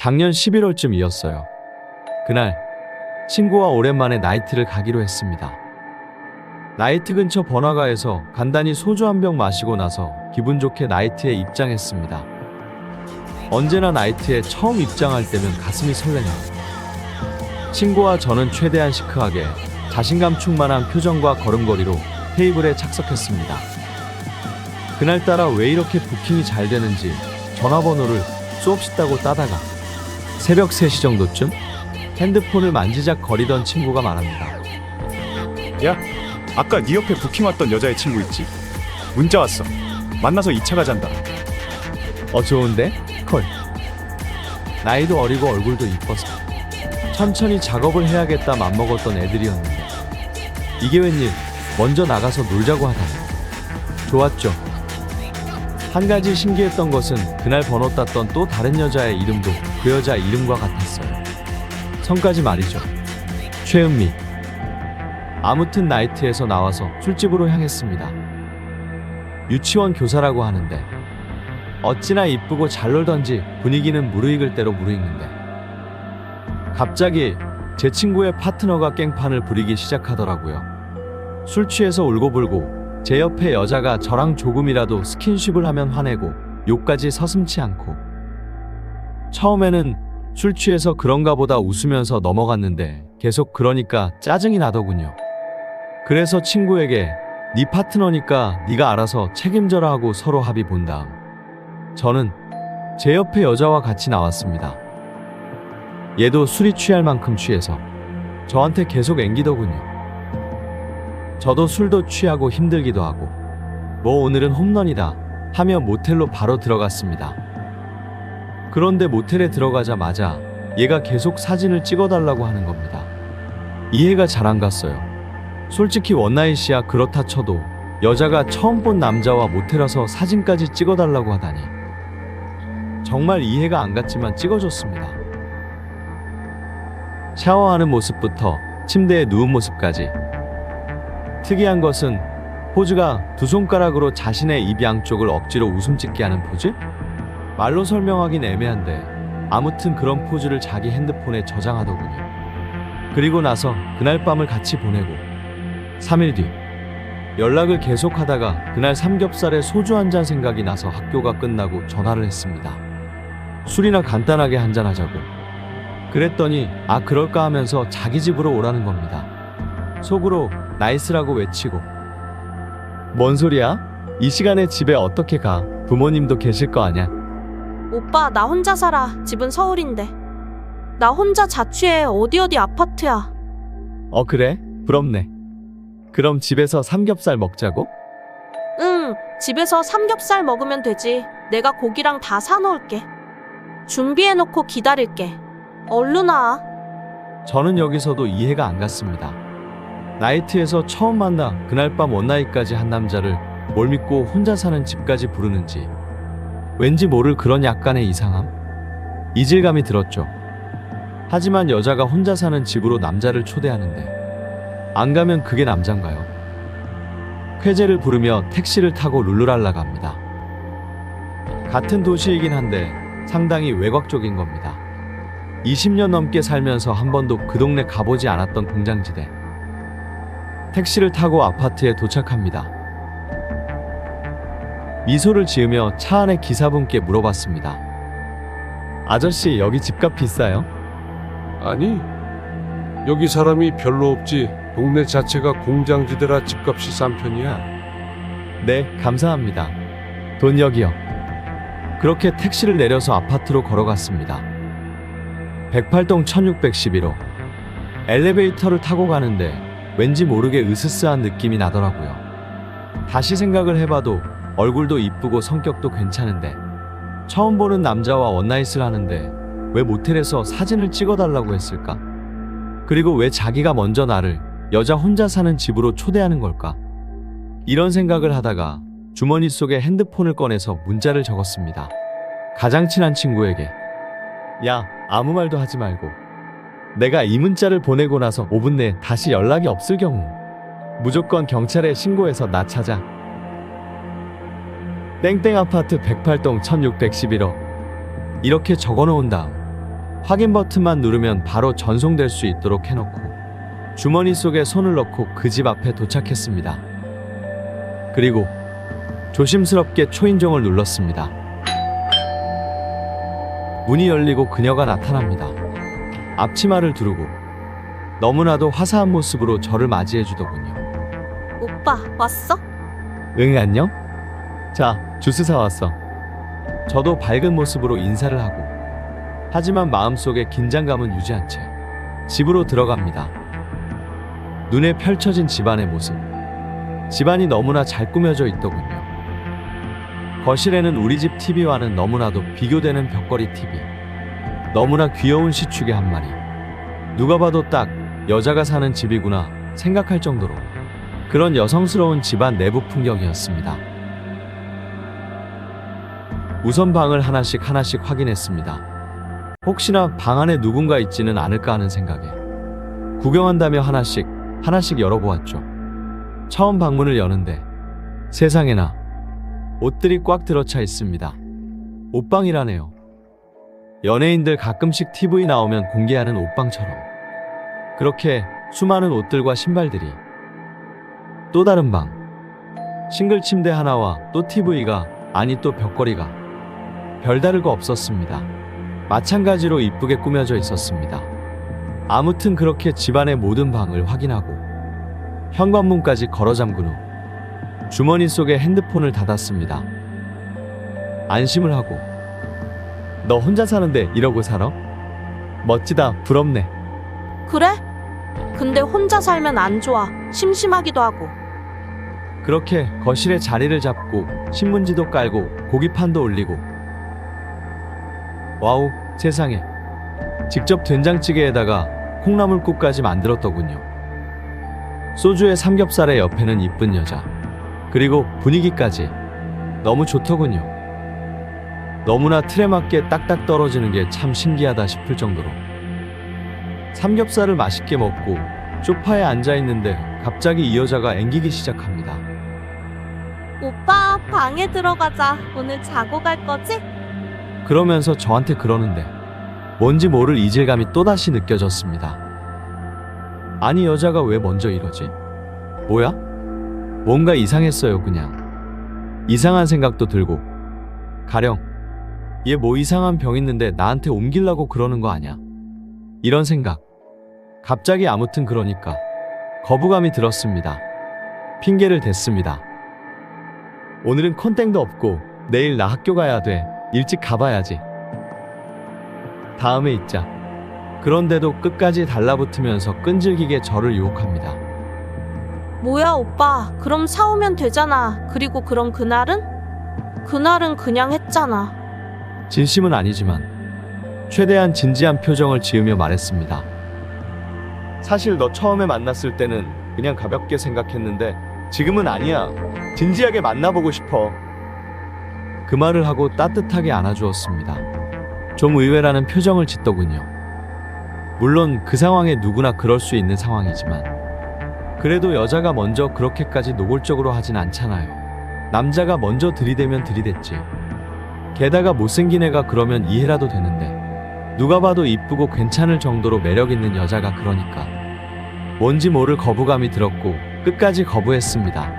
작년 11월쯤이었어요. 그날 친구와 오랜만에 나이트를 가기로 했습니다. 나이트 근처 번화가에서 간단히 소주 한 병 마시고 나서 기분 좋게 나이트에 입장했습니다. 언제나 나이트에 처음 입장할 때면 가슴이 설레네요. 친구와 저는 최대한 시크하게 자신감 충만한 표정과 걸음걸이로 테이블에 착석했습니다. 그날따라 왜 이렇게 부킹이 잘 되는지 전화번호를 수없이 따고 따다가 새벽 3시 정도쯤 핸드폰을 만지작거리던 친구가 말합니다. 야, 아까 네 옆에 부킹 왔던 여자의 친구 있지? 문자 왔어. 만나서 2차 가잔다. 좋은데? 콜. 나이도 어리고 얼굴도 이뻐서 천천히 작업을 해야겠다 맘먹었던 애들이었는데 이게 웬일 먼저 나가서 놀자고 하다니. 좋았죠. 한 가지 신기했던 것은 그날 번호 땄던 또 다른 여자의 이름도 그 여자 이름과 같았어요. 성까지 말이죠. 최은미. 아무튼 나이트에서 나와서 술집으로 향했습니다. 유치원 교사라고 하는데 어찌나 이쁘고 잘 놀던지 분위기는 무르익을 대로 무르익는데 갑자기 제 친구의 파트너가 깽판을 부리기 시작하더라고요. 술 취해서 울고불고 제 옆에 여자가 저랑 조금이라도 스킨십을 하면 화내고 욕까지 서슴지 않고 처음에는 술 취해서 그런가 보다 웃으면서 넘어갔는데 계속 그러니까 짜증이 나더군요. 그래서 친구에게 네 파트너니까 네가 알아서 책임져라 하고 서로 합의 본 다음 저는 제 옆에 여자와 같이 나왔습니다. 얘도 술이 취할 만큼 취해서 저한테 계속 앵기더군요. 저도 술도 취하고 힘들기도 하고 뭐 오늘은 홈런이다 하며 모텔로 바로 들어갔습니다. 그런데 모텔에 들어가자마자 얘가 계속 사진을 찍어달라고 하는 겁니다. 이해가 잘 안 갔어요. 솔직히 원나잇이야 그렇다 쳐도 여자가 처음 본 남자와 모텔 와서 사진까지 찍어달라고 하다니 정말 이해가 안 갔지만 찍어줬습니다. 샤워하는 모습부터 침대에 누운 모습까지. 특이한 것은 포즈가 두 손가락으로 자신의 입 양쪽을 억지로 웃음 짓게 하는 포즈? 말로 설명하긴 애매한데 아무튼 그런 포즈를 자기 핸드폰에 저장하더군요. 그리고 나서 그날 밤을 같이 보내고 3일 뒤 연락을 계속하다가 그날 삼겹살에 소주 한 잔 생각이 나서 학교가 끝나고 전화를 했습니다. 술이나 간단하게 한잔하자고. 그랬더니 아 그럴까 하면서 자기 집으로 오라는 겁니다. 속으로 나이스라고 외치고 뭔 소리야? 이 시간에 집에 어떻게 가? 부모님도 계실 거 아냐? 오빠 나 혼자 살아. 집은 서울인데. 나 혼자 자취해. 어디 아파트야. 그래? 부럽네. 그럼 집에서 삼겹살 먹자고? 응, 집에서 삼겹살 먹으면 되지. 내가 고기랑 다 사놓을게. 준비해놓고 기다릴게. 얼른 와. 저는 여기서도 이해가 안 갔습니다. 나이트에서 처음 만나 그날 밤 원나잇까지 한 남자를 뭘 믿고 혼자 사는 집까지 부르는지 왠지 모를 그런 약간의 이상함? 이질감이 들었죠. 하지만 여자가 혼자 사는 집으로 남자를 초대하는데 안 가면 그게 남잔가요? 쾌재를 부르며 택시를 타고 룰루랄라 갑니다. 같은 도시이긴 한데 상당히 외곽적인 겁니다. 20년 넘게 살면서 한 번도 그 동네 가보지 않았던 공장지대. 택시를 타고 아파트에 도착합니다. 미소를 지으며 차 안의 기사분께 물어봤습니다. 아저씨 여기 집값 비싸요? 아니, 여기 사람이 별로 없지. 동네 자체가 공장지대라 집값이 싼 편이야. 네, 감사합니다. 돈 여기요. 그렇게 택시를 내려서 아파트로 걸어갔습니다. 108동 1611호. 엘리베이터를 타고 가는데 왠지 모르게 으스스한 느낌이 나더라고요. 다시 생각을 해봐도 얼굴도 이쁘고 성격도 괜찮은데 처음 보는 남자와 원나잇을 하는데 왜 모텔에서 사진을 찍어달라고 했을까? 그리고 왜 자기가 먼저 나를 여자 혼자 사는 집으로 초대하는 걸까? 이런 생각을 하다가 주머니 속에 핸드폰을 꺼내서 문자를 적었습니다. 가장 친한 친구에게. 야, 아무 말도 하지 말고 내가 이 문자를 보내고 나서 5분 내에 다시 연락이 없을 경우 무조건 경찰에 신고해서 나 찾아. 땡땡 아파트 108동 1611호. 이렇게 적어놓은 다음 확인 버튼만 누르면 바로 전송될 수 있도록 해놓고 주머니 속에 손을 넣고 그 집 앞에 도착했습니다. 그리고 조심스럽게 초인종을 눌렀습니다. 문이 열리고 그녀가 나타납니다. 앞치마를 두르고 너무나도 화사한 모습으로 저를 맞이해 주더군요. 오빠, 왔어? 응, 안녕? 자, 주스 사왔어. 저도 밝은 모습으로 인사를 하고 하지만 마음속에 긴장감은 유지한 채 집으로 들어갑니다. 눈에 펼쳐진 집안의 모습. 집안이 너무나 잘 꾸며져 있더군요. 거실에는 우리 집 TV와는 너무나도 비교되는 벽걸이 TV. 너무나 귀여운 시추개 한 마리. 누가 봐도 딱 여자가 사는 집이구나 생각할 정도로 그런 여성스러운 집안 내부 풍경이었습니다. 우선 방을 하나씩 확인했습니다. 혹시나 방 안에 누군가 있지는 않을까 하는 생각에 구경한다며 하나씩 열어보았죠. 처음 방문을 여는데 세상에나 옷들이 꽉 들어차 있습니다. 옷방이라네요. 연예인들 가끔씩 TV 나오면 공개하는 옷방처럼 그렇게 수많은 옷들과 신발들이. 또 다른 방, 싱글 침대 하나와 또 TV가, 아니 또 벽걸이가 별다를 거 없었습니다. 마찬가지로 이쁘게 꾸며져 있었습니다. 아무튼 그렇게 집안의 모든 방을 확인하고 현관문까지 걸어 잠근 후 주머니 속에 핸드폰을 닫았습니다. 안심을 하고 너 혼자 사는데 이러고 살아? 멋지다, 부럽네. 그래? 근데 혼자 살면 안 좋아. 심심하기도 하고. 그렇게 거실에 자리를 잡고 신문지도 깔고 고기판도 올리고 와우, 세상에. 직접 된장찌개에다가 콩나물국까지 만들었더군요. 소주에 삼겹살에 옆에는 이쁜 여자. 그리고 분위기까지 너무 좋더군요. 너무나 틀에 맞게 딱딱 떨어지는 게 참 신기하다 싶을 정도로 삼겹살을 맛있게 먹고 소파에 앉아있는데 갑자기 이 여자가 앵기기 시작합니다. 오빠, 방에 들어가자. 오늘 자고 갈 거지? 그러면서 저한테 그러는데 뭔지 모를 이질감이 또다시 느껴졌습니다. 아니, 여자가 왜 먼저 이러지? 뭐야? 뭔가 이상했어요. 그냥 이상한 생각도 들고 가령 얘 뭐 이상한 병 있는데 나한테 옮기려고 그러는 거 아냐? 이런 생각. 갑자기 아무튼 그러니까 거부감이 들었습니다. 핑계를 댔습니다. 오늘은 콘땡도 없고 내일 나 학교 가야 돼. 일찍 가봐야지. 다음에 있자. 그런데도 끝까지 달라붙으면서 끈질기게 저를 유혹합니다. 뭐야, 오빠. 그럼 사오면 되잖아. 그리고 그럼 그날은? 그날은 그냥 했잖아. 진심은 아니지만 최대한 진지한 표정을 지으며 말했습니다. 사실 너 처음에 만났을 때는 그냥 가볍게 생각했는데 지금은 아니야. 진지하게 만나보고 싶어. 그 말을 하고 따뜻하게 안아주었습니다. 좀 의외라는 표정을 짓더군요. 물론 그 상황에 누구나 그럴 수 있는 상황이지만 그래도 여자가 먼저 그렇게까지 노골적으로 하진 않잖아요. 남자가 먼저 들이대면 들이댔지. 게다가 못생긴 애가 그러면 이해라도 되는데 누가 봐도 이쁘고 괜찮을 정도로 매력 있는 여자가 그러니까 뭔지 모를 거부감이 들었고 끝까지 거부했습니다.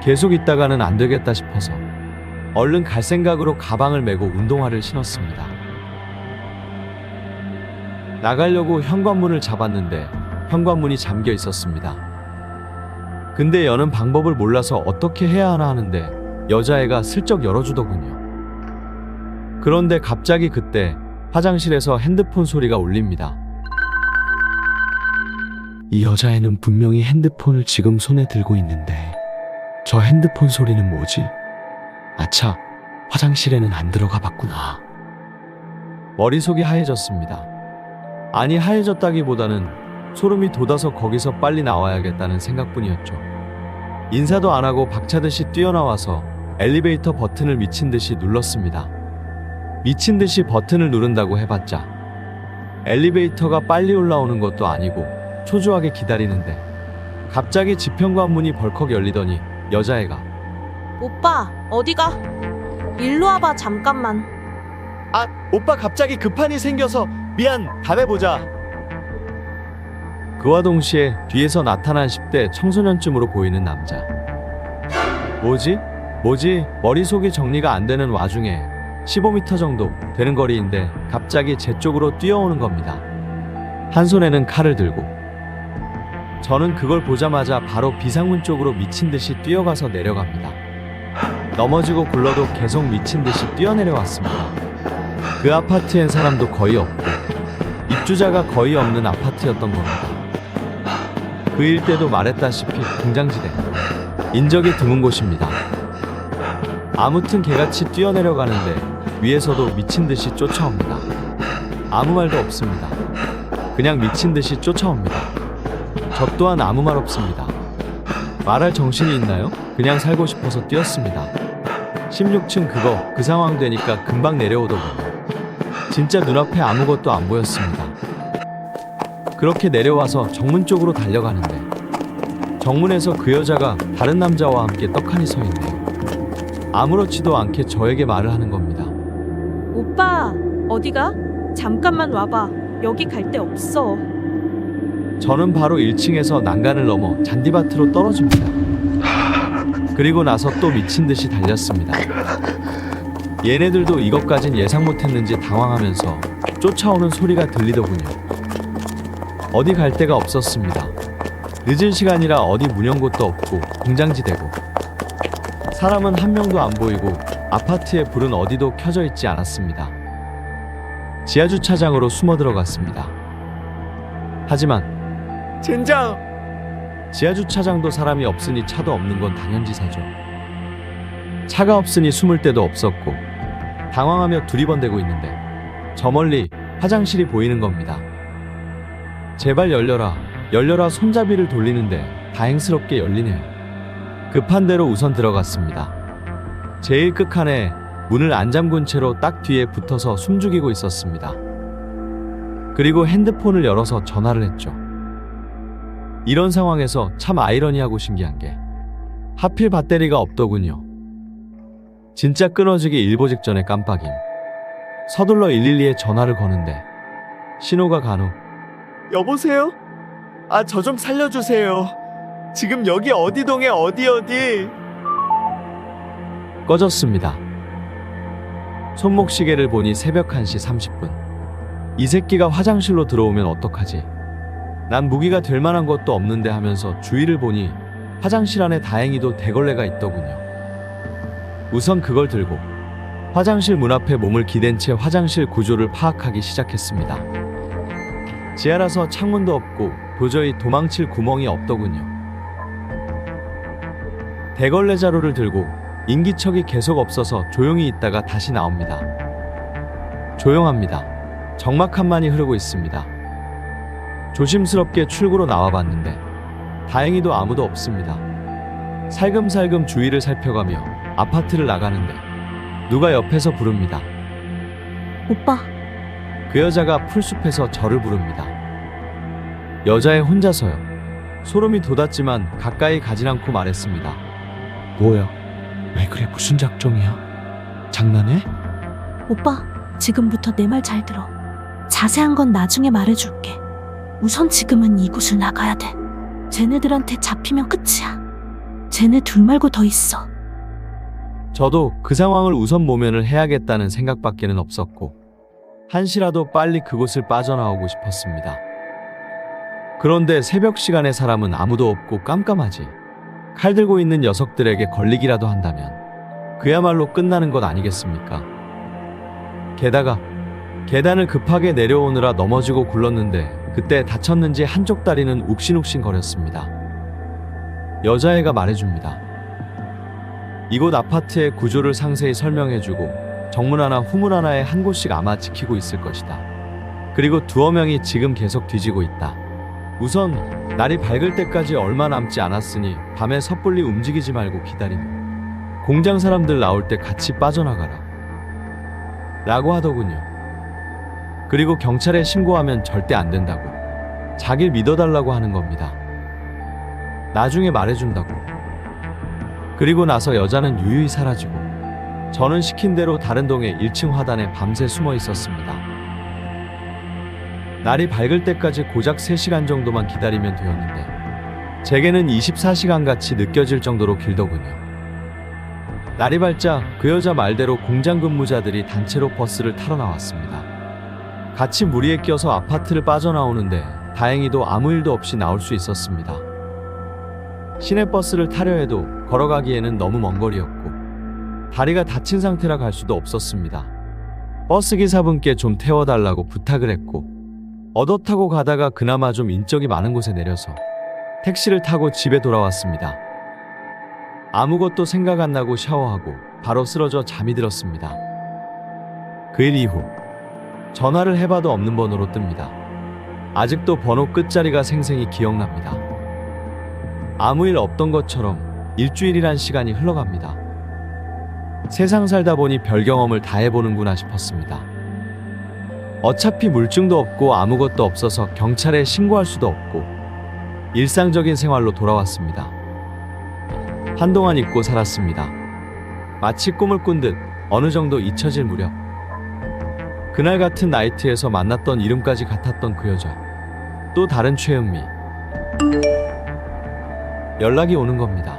계속 있다가는 안 되겠다 싶어서 얼른 갈 생각으로 가방을 메고 운동화를 신었습니다. 나가려고 현관문을 잡았는데 현관문이 잠겨 있었습니다. 근데 여는 방법을 몰라서 어떻게 해야 하나 하는데 여자애가 슬쩍 열어주더군요. 그런데 갑자기 그때 화장실에서 핸드폰 소리가 울립니다. 이 여자애는 분명히 핸드폰을 지금 손에 들고 있는데 저 핸드폰 소리는 뭐지? 아차, 화장실에는 안 들어가 봤구나. 머릿속이 하얘졌습니다. 아니, 하얘졌다기보다는 소름이 돋아서 거기서 빨리 나와야겠다는 생각뿐이었죠. 인사도 안 하고 박차듯이 뛰어나와서 엘리베이터 버튼을 미친 듯이 눌렀습니다. 미친 듯이 버튼을 누른다고 해봤자 엘리베이터가 빨리 올라오는 것도 아니고 초조하게 기다리는데 갑자기 지평관 문이 벌컥 열리더니 여자애가 오빠, 어디가? 일로 와봐, 잠깐만. 아, 오빠 갑자기 급한 일 생겨서 미안. 다음에 보자. 그와 동시에 뒤에서 나타난 10대 청소년쯤으로 보이는 남자. 뭐지? 머릿속이 정리가 안 되는 와중에 15m 정도 되는 거리인데 갑자기 제 쪽으로 뛰어오는 겁니다. 한 손에는 칼을 들고. 저는 그걸 보자마자 바로 비상문 쪽으로 미친 듯이 뛰어가서 내려갑니다. 넘어지고 굴러도 계속 미친 듯이 뛰어내려왔습니다. 그 아파트엔 사람도 거의 없고 입주자가 거의 없는 아파트였던 겁니다. 그 일대도 말했다시피 공장지대, 인적이 드문 곳입니다. 아무튼 개같이 뛰어내려가는데 위에서도 미친 듯이 쫓아옵니다. 아무 말도 없습니다. 그냥 미친 듯이 쫓아옵니다. 저 또한 아무 말 없습니다. 말할 정신이 있나요? 그냥 살고 싶어서 뛰었습니다. 16층 그 상황 되니까 금방 내려오더군요. 진짜 눈앞에 아무것도 안 보였습니다. 그렇게 내려와서 정문 쪽으로 달려가는데 정문에서 그 여자가 다른 남자와 함께 떡하니 서 있네요. 아무렇지도 않게 저에게 말을 하는 겁니다. 오빠, 어디가? 잠깐만 와봐. 여기 갈 데 없어. 저는 바로 1층에서 난간을 넘어 잔디밭으로 떨어집니다. 그리고 나서 또 미친 듯이 달렸습니다. 얘네들도 이것까진 예상 못했는지 당황하면서 쫓아오는 소리가 들리더군요. 어디 갈 데가 없었습니다. 늦은 시간이라 어디 문연 곳도 없고 공장지대고 사람은 한 명도 안 보이고 아파트의 불은 어디도 켜져 있지 않았습니다. 지하주차장으로 숨어 들어갔습니다. 하지만 젠장! 지하주차장도 사람이 없으니 차도 없는 건 당연지사죠. 차가 없으니 숨을 데도 없었고 당황하며 두리번대고 있는데 저 멀리 화장실이 보이는 겁니다. 제발 열려라 손잡이를 돌리는데 다행스럽게 열리네요. 급한 대로 우선 들어갔습니다. 제일 끝칸에 문을 안 잠근 채로 딱 뒤에 붙어서 숨죽이고 있었습니다. 그리고 핸드폰을 열어서 전화를 했죠. 이런 상황에서 참 아이러니하고 신기한 게 하필 배터리가 없더군요. 진짜 끊어지기 일보 직전의 깜빡임. 서둘러 112에 전화를 거는데 신호가 간후 여보세요? 아, 저 좀 살려주세요. 지금 여기 어디 동에 어디 꺼졌습니다. 손목시계를 보니 새벽 1시 30분. 이 새끼가 화장실로 들어오면 어떡하지? 난 무기가 될 만한 것도 없는데 하면서 주위를 보니 화장실 안에 다행히도 대걸레가 있더군요. 우선 그걸 들고 화장실 문 앞에 몸을 기댄 채 화장실 구조를 파악하기 시작했습니다. 지하라서 창문도 없고 도저히 도망칠 구멍이 없더군요. 대걸레 자루를 들고 인기척이 계속 없어서 조용히 있다가 다시 나옵니다. 조용합니다. 적막함만이 흐르고 있습니다. 조심스럽게 출구로 나와봤는데 다행히도 아무도 없습니다. 살금살금 주위를 살펴가며 아파트를 나가는데 누가 옆에서 부릅니다. 오빠, 그 여자가 풀숲에서 저를 부릅니다. 여자애 혼자서요. 소름이 돋았지만 가까이 가진 않고 말했습니다. 뭐야? 왜 그래? 무슨 작정이야? 장난해? 오빠, 지금부터 내 말 잘 들어. 자세한 건 나중에 말해줄게. 우선 지금은 이곳을 나가야 돼. 쟤네들한테 잡히면 끝이야. 쟤네 둘 말고 더 있어. 저도 그 상황을 우선 모면을 해야겠다는 생각밖에는 없었고 한시라도 빨리 그곳을 빠져나오고 싶었습니다. 그런데 새벽 시간에 사람은 아무도 없고 깜깜하지. 칼 들고 있는 녀석들에게 걸리기라도 한다면 그야말로 끝나는 것 아니겠습니까? 게다가 계단을 급하게 내려오느라 넘어지고 굴렀는데 그때 다쳤는지 한쪽 다리는 욱신욱신 거렸습니다. 여자애가 말해줍니다. 이곳 아파트의 구조를 상세히 설명해주고 정문 하나 후문 하나에 한 곳씩 아마 지키고 있을 것이다. 그리고 두어 명이 지금 계속 뒤지고 있다. 우선 날이 밝을 때까지 얼마 남지 않았으니 밤에 섣불리 움직이지 말고 기다리고 공장 사람들 나올 때 같이 빠져나가라 라고 하더군요. 그리고 경찰에 신고하면 절대 안 된다고 자길 믿어달라고 하는 겁니다. 나중에 말해준다고. 그리고 나서 여자는 유유히 사라지고 저는 시킨 대로 다른 동의 1층 화단에 밤새 숨어 있었습니다. 날이 밝을 때까지 고작 3시간 정도만 기다리면 되었는데 제게는 24시간 같이 느껴질 정도로 길더군요. 날이 밝자 그 여자 말대로 공장 근무자들이 단체로 버스를 타러 나왔습니다. 같이 무리에 껴서 아파트를 빠져나오는데 다행히도 아무 일도 없이 나올 수 있었습니다. 시내버스를 타려 해도 걸어가기에는 너무 먼 거리였고 다리가 다친 상태라 갈 수도 없었습니다. 버스 기사분께 좀 태워달라고 부탁을 했고 얻어 타고 가다가 그나마 좀 인적이 많은 곳에 내려서 택시를 타고 집에 돌아왔습니다. 아무것도 생각 안 나고 샤워하고 바로 쓰러져 잠이 들었습니다. 그 일 이후 전화를 해봐도 없는 번호로 뜹니다. 아직도 번호 끝자리가 생생히 기억납니다. 아무 일 없던 것처럼 일주일이란 시간이 흘러갑니다. 세상 살다 보니 별 경험을 다 해보는구나 싶었습니다. 어차피 물증도 없고 아무것도 없어서 경찰에 신고할 수도 없고 일상적인 생활로 돌아왔습니다. 한동안 잊고 살았습니다. 마치 꿈을 꾼 듯 어느 정도 잊혀질 무렵 그날 같은 나이트에서 만났던 이름까지 같았던 그 여자, 또 다른 최은미. 연락이 오는 겁니다.